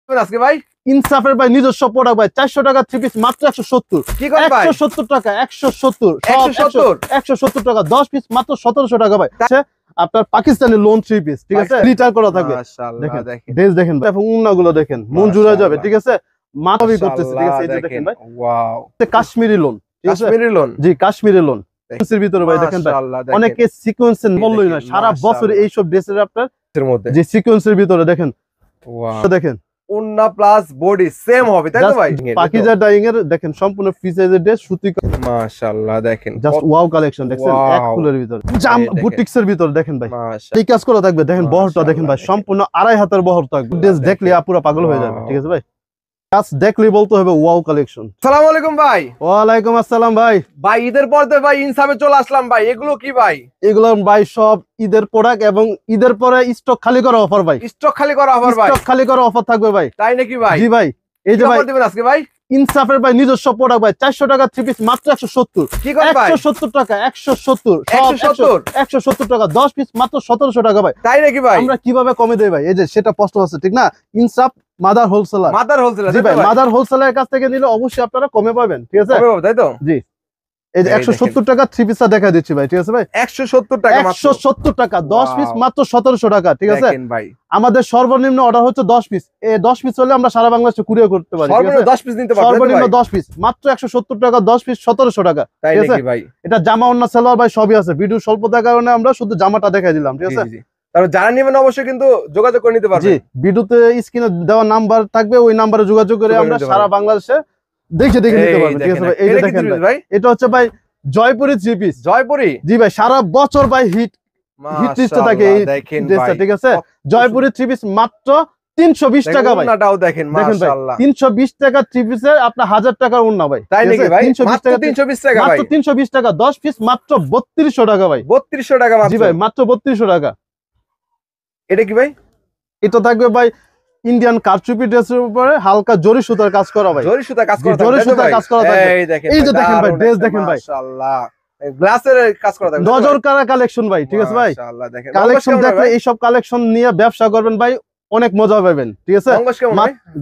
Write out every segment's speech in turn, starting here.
আজকে ভাই ইনসাফের ভাই নিজস্ব প্রোডাক্ট ভাই 400 টাকা 3 পিস মাত্র 170। কি করে ভাই 170 টাকা 170 170 টাকা 10 পিস মাত্র 1700 টাকা ভাই। আপনার পাকিস্তানি লোন 3 পিস ঠিক আছে, রিটার করা থাকবে। মাশাআল্লাহ দেখেন ড্রেস দেখেন ভাই, এবং উন্নাগুলো দেখেন, মন জুড়ে যাবে ঠিক আছে। মাথাবি করতেছে ঠিক আছে, এই যে দেখেন ভাই, wow Kashmiri lawn, Kashmiri lawn, জি কাশ্মীরি লোন এর ভিতরে ভাই দেখেন ভাই, অনেকে সিকোয়েন্সের বললই না, সারা বছর এই সব ড্রেসের আপনার এর মধ্যে যে সিকোয়েন্সের ভিতরে দেখেন, ওয়াও দেখেন উন্না প্লাস বডি সেম হবে তাই তো ভাই। পাকিজা ডাইং এর দেখেন সম্পূর্ণ ফ্রি সাইজের ড্রেস, সুতি মাশাআল্লাহ দেখেন জাস্ট ওয়াও কালেকশন দেখেন, এক ফুলের ভিতরে জাম বুটিক্স এর ভিতরে দেখেন ভাই, মাশাআল্লাহ এই কাজ করা থাকবে। দেখেন বহরটা দেখেন ভাই, সম্পূর্ণ আড়াই হাতের বহর থাকবে, ড্রেস দেখলে পুরো পাগল হয়ে যাবে ঠিক আছে ভাই। কাজ দেখলেই বলতে হবে ওয়াও কালেকশন। আসসালামু আলাইকুম ভাই। ওয়ালাইকুম আসসালাম ভাই। ভাই ঈদের পর তো ভাই ইনসাফে চলে আসলাম ভাই, এগুলো কি ভাই? এগুলো ভাই সব ঈদের প্রোডাক্ট, এবং ঈদের পরে স্টক খালি করা অফার ভাই, স্টক খালি করা অফার ভাই, স্টক খালি করা অফার থাকবে ভাই। তাই নাকি ভাই? জি ভাই, এই যে ভাই দিবেন আজকে ভাই ইনসাফের ভাই নিজস্ব প্রোডাক্ট ভাই 400 টাকা 3 পিস মাত্র 170। কি করে ভাই 170 টাকা 170 170 টাকা 10 পিস মাত্র 1700 টাকা ভাই। তাই নাকি ভাই? আমরা কিভাবে কমে দেই ভাই? এই যে সেটা প্রশ্ন আছে ঠিক না, ইনসাফ মাদার হোলসেলার, মাদার হোলসেলার জি ভাই, মাদার হোলসেলারের কাছ থেকে নিলে অবশ্যই আপনারা কমে পাবেন ঠিক আছে, কমে পাবো তাই তো? জি এই যে 170 টাকা 3 পিসটা দেখা দিচ্ছি ভাই ঠিক আছে ভাই, 170 টাকা মাত্র 170 টাকা 10 পিস মাত্র 1700 টাকা ঠিক আছে ভাই। আমাদের সর্বনিম্ন অর্ডার হচ্ছে 10 পিস, এই 10 পিস হলে আমরা সারা বাংলাদেশে কুরিয়ার করতে পারি ঠিক আছে। সর্বনিম্ন 10 পিস নিতে পারবেন, সর্বনিম্ন 10 পিস মাত্র 170 টাকা 10 পিস 1700 টাকা তাই ঠিক আছে নাকি ভাই? এটা জামা ওন্না সালোয়ার ভাই সবই আছে, ভিডিও স্বল্পতার কারণে আমরা শুধু জামাটা দেখাই দিলাম ঠিক আছে। তারপর যারা নেবেন অবশ্যই কিন্তু যোগাযোগ করে নিতে পারবেন। জি ভিডিওতে স্ক্রিনে দেওয়া নাম্বার থাকবে, ওই নম্বরে যোগাযোগ করে আমরা সারা বাংলাদেশে দেখে দেখে নিতে পারবেন ঠিক আছে ভাই। এই যে দেখেন ভাই, এটা হচ্ছে ভাই জয়পুরি 3 পিস, জয়পুরি জি ভাই, সারা বছর ভাই হিট লিস্টে থাকে এই ড্রেসটা ঠিক আছে। জয়পুরি 3 পিস মাত্র 320 টাকা ভাই, ওন্নাটাও দেখেন মাশাআল্লাহ 320 টাকা 3 পিসে আপনার 1000 টাকার ওন্না ভাই, তাই নাকি ভাই? 320 টাকা 320 টাকা ভাই, মাত্র 320 টাকা 10 পিস মাত্র 3200 টাকা ভাই, 3200 টাকা মাত্র, জি ভাই মাত্র 3200 টাকা। এটা কি ভাই? এটা থাকবে ভাই ইন্ডিয়ান কারচুপি ড্রেসের উপরে হালকা জরি সুতার কাজ করা ভাই, জরি সুতার কাজ করা, জরি সুতার কাজ করা থাকবে। এই দেখেন, এই যে দেখেন ভাই ড্রেস দেখেন ভাই, মাশাআল্লাহ গ্লাসের কাজ করা থাকবে, নজর কারা কালেকশন ভাই ঠিক আছে ভাই। মাশাআল্লাহ দেখেন কালেকশন দেখলে এই সব কালেকশন নিয়ে ব্যবসা করবেন ভাই, অনেক মজা পাবেন ঠিক আছে।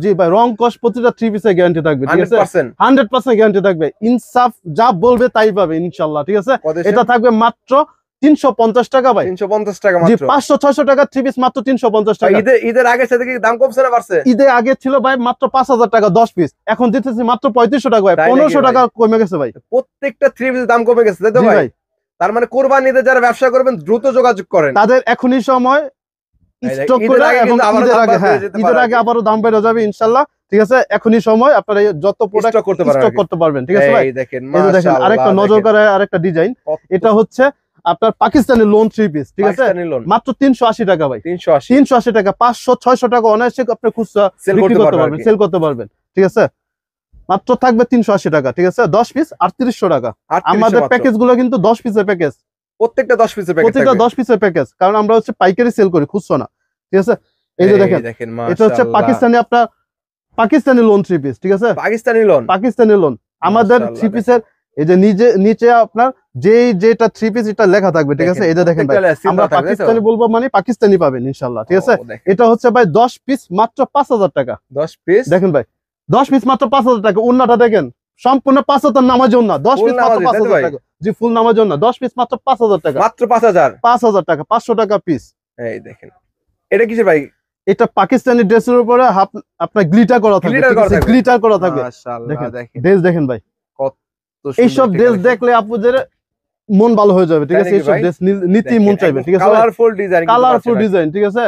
জি ভাই রং কস প্রতিটা 3 পিসের গ্যারান্টি থাকবে ঠিক আছে, 100% গ্যারান্টি থাকবে। ইনসাফ যা বলবে তাই পাবে ইনশাআল্লাহ ঠিক আছে। এটা থাকবে মাত্র 350 টাকা ভাই, 350 টাকা মাত্র, জি 500 600 টাকা 3 পিস মাত্র 350 টাকা। ঈদের আগে সাথে কি দাম কমছে না বাড়ছে? ঈদের আগে ছিল ভাই মাত্র 5000 টাকা 10 পিস, এখন দিতেছি মাত্র 3500 টাকা ভাই, 1500 টাকা কমে গেছে ভাই, প্রত্যেকটা 3 পিস দাম কমে গেছে তাই তো ভাই? তার মানে কুরবানিতে যারা ব্যবসা করবেন দ্রুত যোগাযোগ করেন, তাদের এখনই সময় স্টক করে, এবং ঈদের আগে আবারও দাম বেড়ে যাবে ইনশাআল্লাহ ঠিক আছে। এখনই সময় আপনারা যত প্রোডাক্ট স্টক করতে পারবেন ঠিক আছে ভাই। এই দেখেন আরেকটা নজর করে আরেকটা ডিজাইন, এটা হচ্ছে আপনার পাকিস্তানি লোন 3 পিস ঠিক আছে, মাত্র 380 টাকা ভাই, 380 টাকা 500 600 টাকা অনায়াসে আপনি খুচরা বিক্রি করতে পারবেন, সেল করতে পারবেন ঠিক আছে। মাত্র থাকবে 380 টাকা ঠিক আছে, 10 পিস 3800 টাকা। আমাদের প্যাকেজ গুলো কিন্তু 10 পিসের প্যাকেজ, প্রত্যেকটা 10 পিসের প্যাকেজ, প্রত্যেকটা 10 পিসের প্যাকেজ, কারণ আমরা হচ্ছে পাইকারি সেল করি, খুচরা না ঠিক আছে। এই যে দেখেন এটা হচ্ছে পাকিস্তানি আপনার পাকিস্তানি লোন 3 পিস ঠিক আছে, পাকিস্তানি লোন আমাদের 3 পিসের এই যে নিচে আপনার যেটা 3 পিস এটা লেখা থাকবে ঠিক আছে। এই যে দেখেন ভাই আমরা পাকিস্তানি বলবো মানে পাকিস্তানি পাবেন ইনশাআল্লাহ ঠিক আছে। এটা হচ্ছে ভাই 10 পিস মাত্র 5000 টাকা, 10 পিস দেখেন ভাই 10 পিস মাত্র 5000 টাকা। ওন্নাটা দেখেন সম্পূর্ণ 5000 নামাজ ওন্না, 10 পিস মাত্র 5000 টাকা, জি ফুল নামাজ ওন্না 10 পিস মাত্র 5000 টাকা, মাত্র 5000 টাকা, 500 টাকা পিস। এই দেখেন এটা কিসের ভাই? এটা পাকিস্তানি ড্রেসের উপরে আপনার গ্লিটার করা থাকবে, গ্লিটার করা থাকবে মাশাআল্লাহ দেখেন ড্রেস দেখেন ভাই, কত এই সব ড্রেস দেখলে আপনাদের মন ভালো হয়ে যাবে ঠিক আছে। এই সব ড্রেস নীতি মন চাইবে ঠিক আছে, কালারফুল ডিজাইন ঠিক আছে।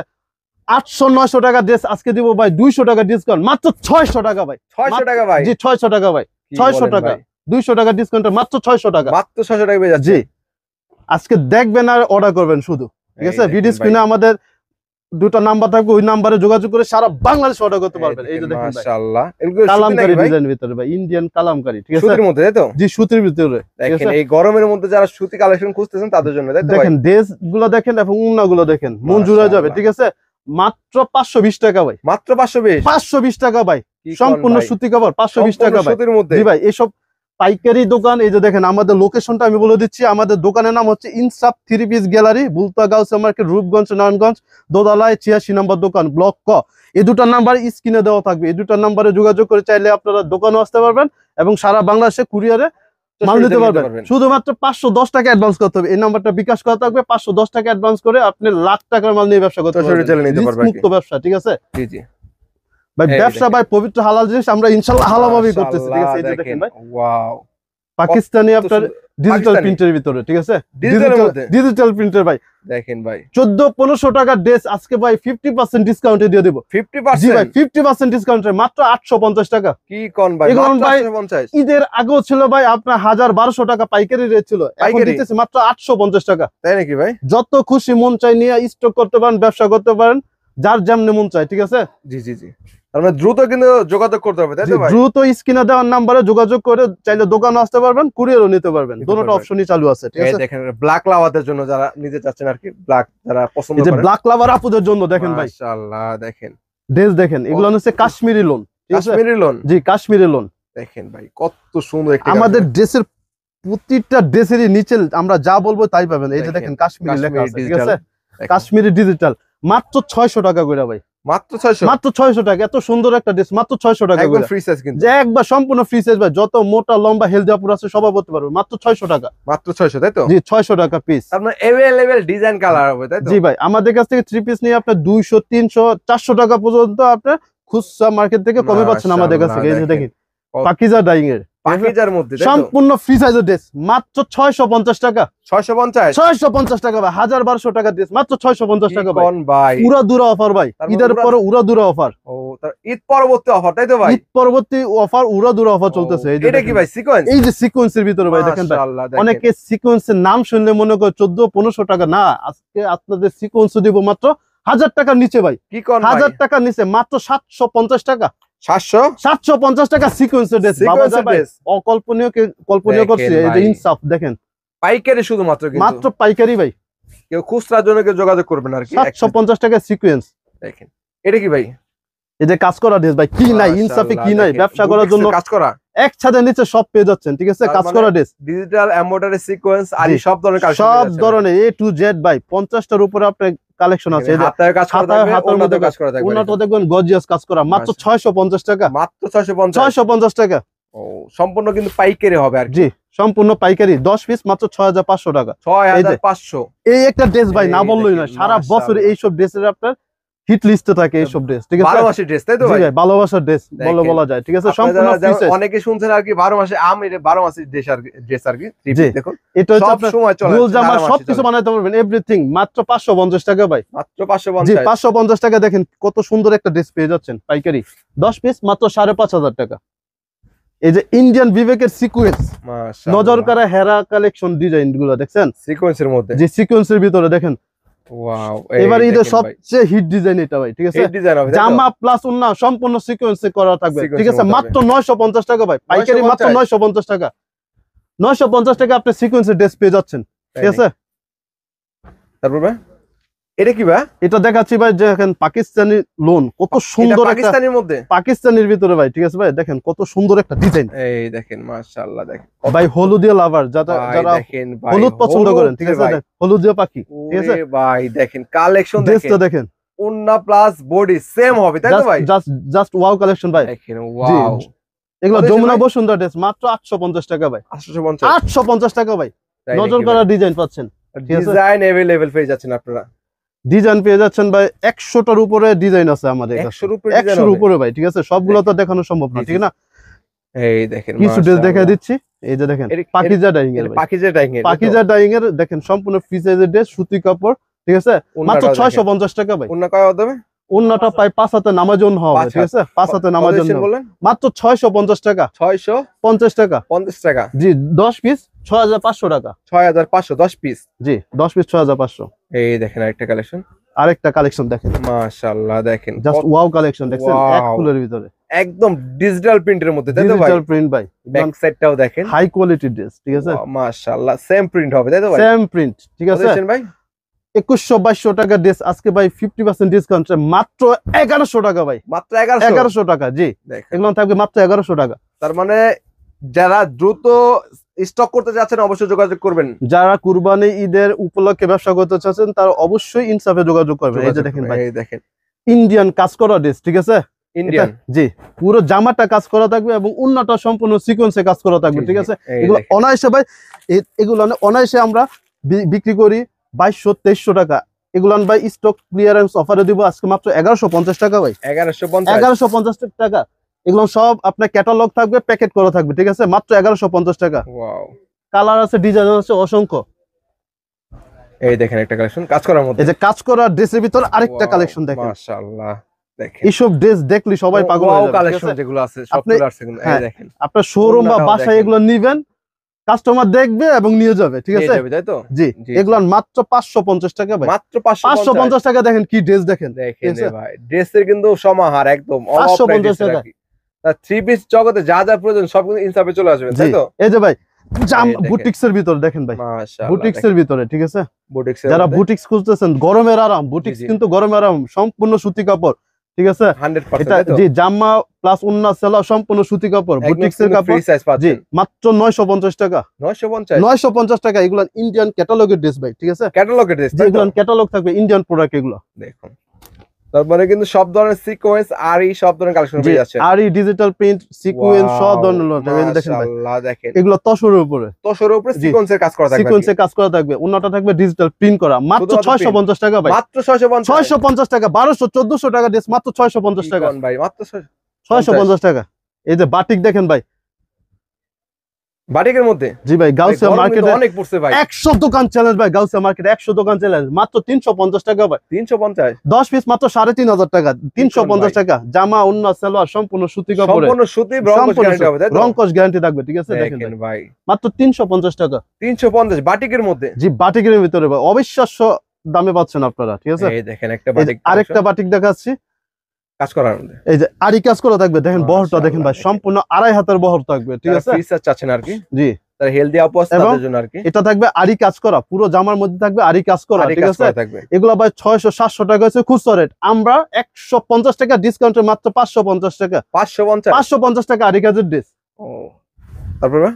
800 900 টাকা ড্রেস আজকে দিব ভাই 200 টাকা ডিসকাউন্ট মাত্র 600 টাকা ভাই, 600 টাকা ভাই, জি 600 টাকা ভাই, 600 টাকা 200 টাকা ডিসকাউন্ট মাত্র 600 টাকা, মাত্র 600 টাকা পেয়ে যাচ্ছে। জি আজকে দেখবেন আর অর্ডার করবেন শুধু ঠিক আছে। ভিডিও স্ক্রিনে আমাদের দুটো নাম্বার থাকবে, ওই নাম্বারে যোগাযোগ করে সারা বাংলাদেশ অর্ডার করতে পারবেন। এই যে দেখেন মাশাআল্লাহ কালামকারী ডিজাইন ভিতরে ভাই, ইন্ডিয়ান কালামকারী ঠিক আছে, সুতির মধ্যে তাই তো? জি সুতির ভিতরে দেখেন এই গরমের মধ্যে যারা সুতি কালেকশন খুঁজতেছেন তাদের জন্য তাই তো? দেখেন ড্রেস গুলো দেখেন এবং উন্নাগুলো দেখেন, মন জুড়ে যাবে ঠিক আছে। মাত্র 520 টাকা ভাই, মাত্র 520 টাকা ভাই, সম্পূর্ণ সুতি কাপড় 520 টাকা ভাই, সুতির মধ্যে জি ভাই। এসব পাইকারি দোকান। এই যে দেখেন আমাদের লোকেশনটা আমি বলে দিচ্ছি, আমাদের দোকানের নাম হচ্ছে ইনসাফ 3 piece gallery, বুলতা Gausia market, Rupganj, Narayanganj, দোতলায় 86 নম্বর দোকান, ব্লক ক। এই দুটার নাম্বার স্ক্রিনে দেওয়া থাকবে, এই দুটার নাম্বারে যোগাযোগ করে চাইলে আপনারা দোকানে আসতে পারবেন এবং সারা বাংলাদেশে কুরিয়ারে মাল নিতে পারবেন। শুধুমাত্র 510 টাকা অ্যাডভান্স করতে হবে, এই নাম্বারটা বিকাশ করা থাকবে। 510 টাকা অ্যাডভান্স করে আপনি লাখ টাকার মাল নিয়ে ব্যবসা করতে পারবেন, মুক্ত ব্যবসা। ঠিক আছে ভাই, ব্যবসা ভাই পবিত্র হালাল জিনিস, আমরা ইনশাআল্লাহ হালাল ভাবেই করতেছি। ঠিক আছে, এই যে দেখেন ভাই, ওয়াও, পাকিস্তানি আপনার ডিজিটাল প্রিন্টের ভিতরে। ঠিক আছে, ডিজিটাল প্রিন্টের ভাই, দেখেন ভাই 1400-1500 টাকার ড্রেস আজকে ভাই 50% ডিসকাউন্টে দিয়ে দেব। 50%? জি ভাই, 50% ডিসকাউন্টে মাত্র 850 টাকা। কি কোন ভাই, মাত্র 850? ঈদের আগেও ছিল ভাই আপনার 1000-1200 টাকা পাইকারি রেট ছিল, এখন দিতেছি মাত্র 850 টাকা। তাই নাকি ভাই? যত খুশি মন চাই নিয়ে স্টক করতে পারেন, ব্যবসা করতে পারেন, যার যেমন মন চায়। ঠিক আছে, জি জি জি, তাহলে দ্রুত কিন্তু যোগাযোগ করতে হবে, তাই তো ভাই? দ্রুত স্ক্রিনে দেওয়ার নম্বরে যোগাযোগ করে চাইলে দোকানে আসতে পারবেন, কুরিয়ারও নিতে পারবেন, দুটোটা অপশনই চালু আছে। ঠিক আছে, দেখেন ব্ল্যাক লাভারদের জন্য যারা নিতে চাচ্ছেন আর কি, ব্ল্যাক যারা পছন্দ করেন, এই যে ব্ল্যাক লাভার আপুদের জন্য দেখেন ভাই, মাশাআল্লাহ দেখেন ড্রেস দেখেন, এগুলো হচ্ছে কাশ্মীরি লোন। কাশ্মীরি লোন? জি, কাশ্মীরি লোন। দেখেন ভাই কত সুন্দর একটা, আমাদের ড্রেসের প্রতিটা ড্রেসেরই নিচে আমরা যা বলবো তাই পাবেন। এই যে দেখেন কাশ্মীরি লেখা আছে। ঠিক আছে, কাশ্মীরি ডিজিটাল, মাত্র 600 টাকা করে ভাই, মাত্র 600, মাত্র 600 টাকা। এত সুন্দর একটা ড্রেস মাত্র 600 টাকা করে, ফ্রি সাইজ কিন্তু, যে একবার সম্পূর্ণ ফ্রি সাইজ ভাই, যত মোটা লম্বা হেলদি আপুর আছে সবাই পড়তে পারবে, মাত্র 600 টাকা। মাত্র 600, তাই তো? জি, 600 টাকা পিস। আপনার अवेलेबल ডিজাইন কালার হবে, তাই তো? জি ভাই, আমাদের কাছ থেকে 3 পিস নিয়ে আপনার 200, 300, 400 টাকা পর্যন্ত আপনার খুচরা মার্কেট থেকে কমে পাচ্ছেন আমাদের কাছ থেকে। এই যে দেখেন পাকিজা ডাইং এর, পাকিজার মধ্যে সম্পূর্ণ ফ্রি সাইজের ড্রেস, মাত্র 650 টাকা। 650 টাকা ভাই, 1000-1200 টাকা ড্রেস মাত্র 650 টাকা ভাই। পুরো দুরা অফার ভাই, ঈদের পরে উড়া দুরা অফার। ও, তার ঈদ পরবর্তী অফার, তাই তো ভাই? ঈদ পরবর্তী অফার, উড়া দুরা অফার চলতেছে। এটা কি ভাই সিকোয়েন্স? এই যে সিকোয়েন্সের ভিতরে ভাই দেখেন ভাই, অনেকে সিকোয়েন্সের নাম শুনলে মনে করে 1400-1500 টাকা, না, আজকে আপনাদের সিকোয়েন্স দিব মাত্র 1000 টাকার নিচে ভাই। কি কোন 1000 টাকার নিচে মাত্র 750 টাকা। 750 টাকা সিকোয়েন্সের ড্রেস, বাবা ভাই অকল্পনীয়, কল্পনীয় করছে। এই যে ইনসাফ দেখেন, পাইকারি শুধুমাত্র, মাত্র পাইকারি ভাই, কেউ খুচরার জন্য কেউ যোগাযোগ করবেন আর কি। 750 টাকা সিকোয়েন্স দেখেন। এটা কি ভাই? এই যে কাজ করা ড্রেস ভাই, কি নাই ইনসাফে, কি নাই ব্যবসা করার জন্য কাজ করা, এক ছাদের নিচে সব পেয়ে যাচ্ছেন। ঠিক আছে, কাজ করা ড্রেস, ডিজিটাল এমব্রয়ডারি সিকোয়েন্স আর সব ধরনের কাজ, সব ধরনের A to Z ভাই, 50টার উপরে আপনার কালেকশন আছে। এই যে হাতের কাজ করা থাকবে, হাতের মধ্যে কাজ করা থাকবে, ওনাটা দেখবেন গর্জিয়াস কাজ করা, মাত্র 650 টাকা। মাত্র 650 টাকা। ও, সম্পূর্ণ কিন্তু পাইকারি হবে আর জি, সম্পূর্ণ পাইকারি। 10 পিস মাত্র 6500 টাকা। 6500। এই একটা ড্রেস ভাই না বললেই না, সারা বছর এই সব ড্রেসের আপনার হিট লিস্টে থাকে এই সব ড্রেস। ঠিক আছে, ভালোবাসার ড্রেস, তাই তো ভাই? ভালোবাসার ড্রেস বলা যায়। ঠিক আছে, সম্পূর্ণ ফ্রি সাইজ। অনেকে শুনছেন আর কি 12 মাসে আম, এটা 12 মাসের ড্রেস আর কি। দেখুন, এটা হচ্ছে সব সময় চলে, গোল জামা সবকিছু বানাইতে পারবেন, এভরিথিং মাত্র 550 টাকা ভাই। মাত্র 550। জি, 550 টাকা। দেখেন কত সুন্দর একটা ড্রেস পেয়ে যাচ্ছেন পাইকারি, 10 পিস মাত্র 5500 টাকা। এই যে ইন্ডিয়ান বিবেকের সিকোয়েন্স, মাশাআল্লাহ, নজর কারা হেরা কালেকশন ডিজাইন গুলো দেখছেন সিকোয়েন্সের মধ্যে, যে সিকোয়েন্সের ভিতরে দেখেন, ওয়াও। এবার ঈদের সবচেয়ে হিট ডিজাইন এটা ভাই। ঠিক আছে, জামা প্লাস ওন্না সম্পূর্ণ সিকোয়েন্সে করা থাকবে। ঠিক আছে, মাত্র 950 টাকা ভাই, পাইকারি মাত্র 950 টাকা। 950 টাকা আপনি সিকোয়েন্সের ড্রেস পেয়ে যাচ্ছেন। ঠিক আছে, তারপর ভাই এটা কি ভাই? এটা দেখাচ্ছি ভাই, দেখেন পাকিস্তানি লোন, কত সুন্দর, পাকিস্তানের মধ্যে, পাকিস্তানের ভিতরে ভাই। ঠিক আছে ভাই, দেখেন কত সুন্দর একটা ডিজাইন। এই দেখেন মাশাআল্লাহ, দেখেন ভাই হলুদিয়া লাভার, যারা হলুদ পছন্দ করেন। ঠিক আছে, হলুদিয়া পাখি। ঠিক আছে ভাই, দেখেন কালেকশন দেখেন, ওন্না প্লাস বডি সেম হবে, তাই তো ভাই? জাস্ট ওয়াও কালেকশন ভাই, দেখেন ওয়াও। এগুলো যমুনা বসুন্ধরা ড্রেস, মাত্র 850 টাকা ভাই। 850 টাকা ভাই, নজর করা ডিজাইন পাচ্ছেন। ডিজাইন अवेलेबल পেয়ে যাচ্ছেন আপনারা, ডিজাইন পেয়ে যাচ্ছেন ভাই। 100টার উপরে ডিজাইন আছে আমাদের কাছে, 100 উপরে ভাই। ঠিক আছে, সবগুলো তো দেখানো সম্ভব না, ঠিক না? এই দেখেন কিছু ড্রেস দেখাই দিচ্ছি। এই যে দেখেন পাকিজা ডাইং এর, পাকিজা ডাইং এর দেখেন সম্পূর্ণ ফ্রি সাইজের ড্রেস, সুতি কাপড়। ঠিক আছে, মাত্র 650 টাকা ভাই। ওন্না কয় হবে? ওন্নাটা পাই 5 হাতে নামাজন হবে। ঠিক আছে, 5 হাতে নামাজন বলেন, মাত্র 650 টাকা। 650 টাকা, 50 টাকা। জি, 10 পিস 6500 টাকা। 6500 10 পিস। জি, 10 পিস 6500। এই দেখেন আরেকটা কালেকশন, আরেকটা কালেকশন দেখেন, মাশাআল্লাহ, দেখেন জাস্ট ওয়াও কালেকশন দেখছেন, এক ফুলের ভিতরে, একদম ডিজিটাল প্রিন্টের মধ্যে, তাই তো ভাই? ডিজিটাল প্রিন্ট ভাই, ব্যাক সাইডটাও দেখেন, হাই কোয়ালিটি ড্রেস। ঠিক আছে, মাশাআল্লাহ, সেম প্রিন্ট হবে, তাই তো ভাই? Same print. ঠিক আছে ভাই, 2100-2200 টাকা ড্রেস আজকে ভাই 50% ডিসকাউন্ট, মাত্র 1100 টাকা ভাই। মাত্র 1100 টাকা। জি, এগুলো থাকবে মাত্র 1100 টাকা। তার মানে যারা দ্রুত স্টক করতে যাচ্ছেন অবশ্যই যোগাযোগ করবেন। যারা কুরবানি ঈদের উপলক্ষে ব্যবসা করতে চাচ্ছেন তারা অবশ্যই ইনসাফে যোগাযোগ করবেন। এই যে দেখেন ভাই, এই দেখেন ইন্ডিয়ান কাজ করা ড্রেস, ঠিক আছে? ইন্ডিয়ান, জি, পুরো জামাটা কাজ করা থাকবে এবং উন্নতটা সম্পূর্ণ সিকোয়েন্সে কাজ করা থাকবে, ঠিক আছে? এগুলো অনায়াসে ভাই, এগুলো অনায়াসে আমরা বিক্রি করি 2200-2300 টাকা। এগুলো ভাই স্টক ক্লিয়ারেন্স অফারে দিব আজকে মাত্র 1150 টাকা ভাই। 1150 টাকা। এগুলো সব আপনার ক্যাটালগ থাকবে, প্যাকেট করা থাকবে, ঠিক আছে? মাত্র 1150 টাকা। ওয়াও, কালার আছে, ডিজাইন আছে অসংখ্য। এই দেখেন একটা কালেকশন কাজ করার মধ্যে, এই যে কাজ করা ড্রেসের ভিতর আরেকটা কালেকশন দেখেন, মাশাআল্লাহ। দেখেন এইসব ড্রেস দেখলে সবাই পাগল হয়ে যাবে। কালেকশন যেগুলো আছে সবগুলো আছে কিন্তু এই দেখেন, আপনার শোরুম বা বাসায় এগুলো নিবেন, কাস্টমার দেখবে এবং নিয়ে যাবে, ঠিক আছে? তাই তো? জি, এগুলো মাত্র 550 টাকা ভাই। মাত্র 550 টাকা। দেখেন কি ড্রেস দেখেন, দেখেন ভাই, ড্রেসের কিন্তু সমাহার একদম 550 টাকা। তার থ্রি পিস জগতে যা যা প্রয়োজন সব কিন্তু ইনসাফে চলে আসবে, তাই তো? এই যে ভাই বুটিক্সের ভিতরে দেখেন ভাই, মাশাআল্লাহ, বুটিক্সের ভিতরে, ঠিক আছে? বুটিক্সের যারা বুটিক্স খুঁজতেছেন, গরমের আরাম, বুটিক্স কিন্তু গরমের আরাম, সম্পূর্ণ সুতি কাপড়, ঠিক আছে? 100% এটা জি, জামা প্লাস ওন্না সেলার সম্পূর্ণ সুতি কাপড়, বুটিক্সের কাপড়, জি, মাত্র 950 টাকা। 950 টাকা। এগুলো ইন্ডিয়ান ক্যাটালগের ড্রেস ভাই, ঠিক আছে? ক্যাটালগের ড্রেস, এগুলো ক্যাটালগ থাকবে, ইন্ডিয়ান প্রোডাক্ট এগুলো। দেখুন, তারপরে কিন্তু সব ধরনের সিকোয়েন্স আর এই সব ধরনের কালেকশন পেয়ে যাচ্ছে, আর এই ডিজিটাল প্রিন্ট সিকোয়েন্স সব ধরনের দেখেন ভাই। মাশাআল্লাহ, দেখেন এগুলো তসরের উপরে সিকোয়েন্সের কাজ করা থাকবে, সিকোয়েন্সের কাজ করা থাকবে, ওন্নাটা থাকবে ডিজিটাল প্রিন্ট করা, মাত্র 650 টাকা ভাই। মাত্র 650 টাকা। 1200-1400 টাকা ড্রেস মাত্র 650 টাকা ভাই, মাত্র 650 টাকা। এই যে বাটিক দেখেন ভাই, বাটিকের মধ্যে, জি ভাই, গাউসিয়া মার্কেটে অনেক পড়ছে ভাই, 100 দোকান চ্যালেঞ্জ ভাই, গাউসিয়া মার্কেটে 100 দোকান চ্যালেঞ্জ, মাত্র 350 টাকা ভাই। 350 10 পিস মাত্র 3500 টাকা। 350 টাকা। জামা ওন্না সালোয়ার সম্পূর্ণ সুতি কাপড়ে, সম্পূর্ণ সুতি, রংকশ গ্যারান্টি থাকবে, ঠিক আছে? দেখেন ভাই, মাত্র 350 টাকা। 350 বাটিকের মধ্যে, জি, বাটিকের ভিতরে ভাই অবিশ্বাস্য দামে পাচ্ছেন আপনারা, ঠিক আছে? এই দেখেন একটা বাটিক, আরেকটা বাটিক দেখাচ্ছি কাজ করার মধ্যে, এই যে আরি কাজ করা থাকবে, দেখেন বহরটা দেখেন ভাই, সম্পূর্ণ 2.5 হাতের বহর থাকবে, ঠিক আছে? ফিচার চাচ্ছেন আর কি, জি, তার হেলদি আপওয়াজ তাদের জন্য আর কি। এটা থাকবে আরি কাজ করা, পুরো জামার মধ্যে থাকবে আরি কাজ করা, ঠিক আছে? এগুলা ভাই 600-700 টাকা হচ্ছে খুচরা রেট, আমরা 150 টাকা ডিসকাউন্টে মাত্র 550 টাকা। 550 টাকা আরি কাজের ড্রেস। ও, তারপরে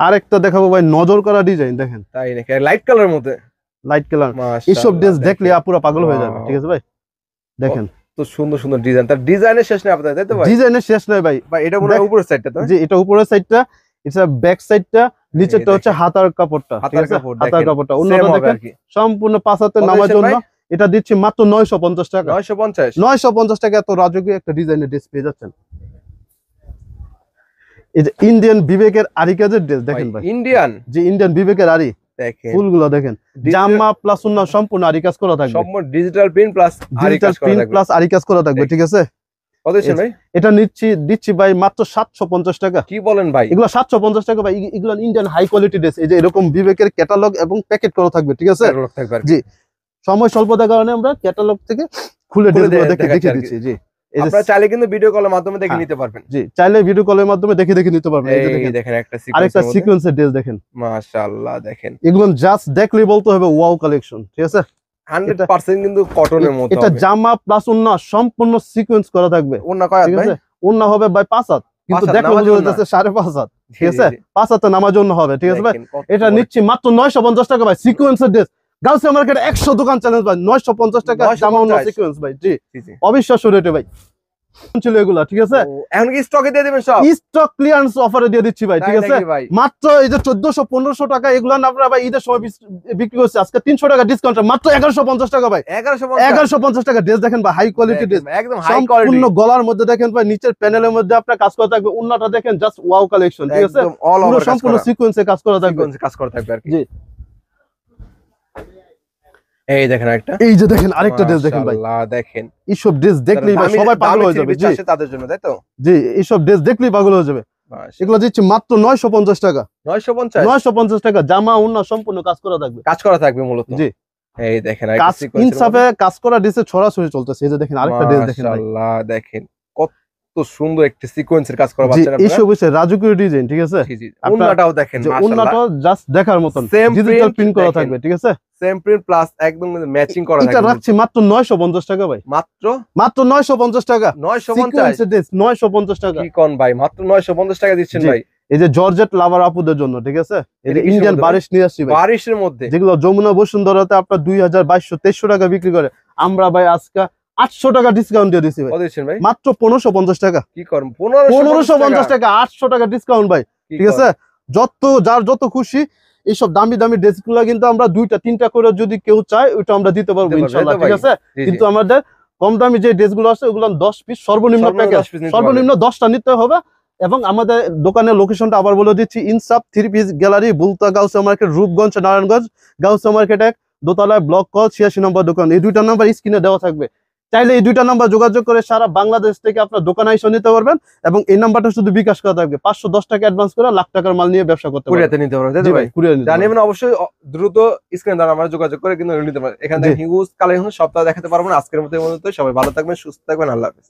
আরেকটা দেখাবো ভাই, নজর করা ডিজাইন দেখেন, তাই নাকি? লাইট কালারের মধ্যে, লাইট কালার। এইসব ড্রেস দেখলে আপুরা পাগল হয়ে যাবে, ঠিক আছে ভাই? দেখেন তো সুন্দর সুন্দর ডিজাইন, তার ডিজাইনের শেষ নেই আপনাদের, তাই তো ভাই? ডিজাইনের শেষ নাই ভাই। ভাই এটা মনে হয় উপরের সাইডটা, তো? জি, এটা উপরের সাইডটা, এটা ব্যাক সাইডটা, নিচেরটা হচ্ছে হাতার কাপড়টা, ঠিক আছে? হাতার কাপড়টা অন্যটা দেখেন, সম্পূর্ণ 5 হাতে নামার জন্য এটা দিচ্ছি মাত্র 950 টাকা। 950 টাকা। এত রাজকীয় একটা ডিজাইনের ড্রেস পেয়ে যাচ্ছেন। এই যে ইন্ডিয়ান বিবেকের আরি কাজের ড্রেস দেখেন ভাই, ইন্ডিয়ান, জি, ইন্ডিয়ান বিবেকের আরি, দেখেন ফুলগুলো দেখেন, জামা প্লাস ওন্না সম্পূর্ণ আরি কাজ করা থাকবে, সম্পূর্ণ ডিজিটাল প্রিন্ট প্লাস আরি কাজ করা থাকবে, ঠিক আছে? কত দিচ্ছেন ভাই? এটা দিচ্ছি ভাই মাত্র 750 টাকা। কি বলেন ভাই? এগুলো 750 টাকা ভাই। এগুলো ইন্ডিয়ান হাই কোয়ালিটি ড্রেস, এই যে এরকম বিবেকের ক্যাটালগ এবং প্যাকেট করা থাকবে, ঠিক আছে? জি, সময় স্বল্পতার কারণে আমরা ক্যাটালগ থেকে খুলে দেখে দিচ্ছি। জি, আপনারা চাইলে কিন্তু ভিডিও কলের মাধ্যমে দেখে নিতে পারবেন। জি, চাইলে ভিডিও কলের মাধ্যমে দেখে নিতে পারবেন। এই দেখেন আরেকটা সিকোয়েন্সের ড্রেস দেখেন, মাশাআল্লাহ, দেখেন এগুলো জাস্ট দেখলেই বলতে হবে ওয়াও কালেকশন, ঠিক আছে? 100% কিন্তু কটনের মধ্যে, এটা জামা প্লাস ওন্না সম্পূর্ণ সিকোয়েন্স করা থাকবে। ওন্না কয় হাত ভাই? ওন্না হবে ভাই 5 হাত, কিন্তু দেখো বোঝা যাচ্ছে 5.5 হাত, ঠিক আছে? 5 হাতে নামার জন্য হবে, ঠিক আছে ভাই? এটা নিচ্ছি মাত্র 950 টাকা ভাই। সিকোয়েন্সের ড্রেস, গাউসিয়া মার্কেটে 100 দোকান চ্যালেঞ্জ ভাই, 950 টাকা জামা ওন্না সিকোয়েন্স ভাই। জি, অবিশ্বাস্য রেটে ভাই ছিল এগুলা, ঠিক আছে? এখন কি স্টকে দিয়ে দিবেন? সব স্টক ক্লিয়ারেন্স অফারে দিয়ে দিচ্ছি ভাই, ঠিক আছে? মাত্র এই যে 1400-1500 টাকা এগুলা আমরা ভাই ঈদের সময় বিক্রি করছি, আজকে 300 টাকা ডিসকাউন্ট, মাত্র 1150 টাকা ভাই। 1150 টাকা ড্রেস দেখেন ভাই, হাই কোয়ালিটি ড্রেস, একদম হাই কোয়ালিটি, সম্পূর্ণ গলার মধ্যে দেখেন ভাই, নিচের প্যানেলের মধ্যে আপনার কাজ করা থাকবে, ওন্নাটা দেখেন জাস্ট ওয়াও কালেকশন, ঠিক আছে? পুরো সম্পূর্ণ সিকোয়েন্সে কাজ করা থাকবে, আর কি। জি, এই দেখেন একটা, এই যে দেখেন আরেকটা ড্রেস দেখেন ভাই, দেখেন এইসব ড্রেস দেখলেই ভাই সবাই পাগল হয়ে যাবে। জি, তাদের জন্য, তাই তো? জি, এইসব ড্রেস দেখলেই পাগল হয়ে যাবে। এগুলো দিচ্ছি মাত্র 950 টাকা। 950 টাকা, জামা ওন্না সম্পূর্ণ কাজ করা থাকবে মূলত। জি, এই দেখেন ইনসাফে কাজ করা ড্রেসে ছড়াছড়ি চলতেছে। এই যে দেখেন আরেকটা ড্রেস দেখেন, মাশাআল্লাহ, দেখেন কত সুন্দর একটি সিকোয়েন্সের কাজ করা জি, পাচ্ছেন এই আপনারা। সব হচ্ছে রাজকীয় ডিজাইন, ঠিক আছে? জি জি, আপনার ওন্নাটাও দেখেন যে মাশাআল্লাহ, ওন্নাটা জাস্ট দেখার মতন সেম ডিজিটাল প্রিন্ট প্রিন্ট করা দেখেন, থাকবে, ঠিক আছে? সেম প্রিন্ট প্লাস একদম ম্যাচিং করা এটা থাকবে। রাখছি মাত্র 950 টাকা ভাই, মাত্র মাত্র 950 টাকা। 950, সিকোয়েন্সের ড্রেস 950 টাকা। কি কোন ভাই, মাত্র 950 টাকা দিচ্ছেন জি, ভাই। এই যে জর্জেট লাভার আপুদের জন্য, ঠিক আছে? এই যে এটা কিসের ইন্ডিয়ান মধ্যে ভাই? বারিশ নিয়ে আসছি ভাই, বারিশের মধ্যে, যেগুলো যমুনা বসুন্ধরাতে আপনার 2200-2300 টাকা বিক্রি করে, আমরা ভাই আজকে 800 টাকা ডিসকাউন্ট দিয়ে দিছি ভাই, কত দিচ্ছেন ভাই? মাত্র 1550 টাকা। কি করেন, 1550 টাকা, 800 টাকা ডিসকাউন্ট ভাই, ঠিক আছে? যার যত খুশি এইসব দামি দামি ড্রেস গুলা কিন্তু আমরা 2টা-3টা করে যদি কেউ চায় ওইটা আমরা দিতে পারবো ইনশাআল্লাহ, ঠিক আছে? কিন্তু আমাদের কম দামি যে ড্রেস গুলো আছে ওগুলো 10 পিস সর্বনিম্ন প্যাকেজ, সর্বনিম্ন 10টা নিতে হবে। এবং আমাদের দোকানের লোকেশনটা আবার বলে দিচ্ছি, ইনসাফ 3 piece gallery, বুলতা Gausia market, Rupganj Narayanganj, Gausia market 1 দোতলায়, ব্লক কল 86 নম্বর দোকান। এই 2টা নাম্বার স্ক্রিনে দেওয়া থাকবে, চাইলে এই 2টা নাম্বার যোগাযোগ করে সারা বাংলাদেশ থেকে আপনার দোকানে এসে নিতে পারবেন। এবং এই নাম্বারটা শুধু বিকাশ করা থাকবে, 510 টাকা অ্যাডভান্স করে লাখ টাকার মাল নিয়ে ব্যবসা করতে পারবেন। কুরিয়াতে নিতে পারবেন, তাই জি তো ভাই, ভাই? কুরিয়ার নিতে পারবেন। জানেন অবশ্যই দ্রুত স্ক্রিনে দ্বারা আমরা যোগাযোগ করে কিন্তু নিতে পারেন। এখানে হিউজ কালেকশন সপ্তাহে দেখাতে পারবো না। আজকের মতো সবাই ভালো থাকবেন, সুস্থ থাকবেন, আল্লাহ হাফেজ।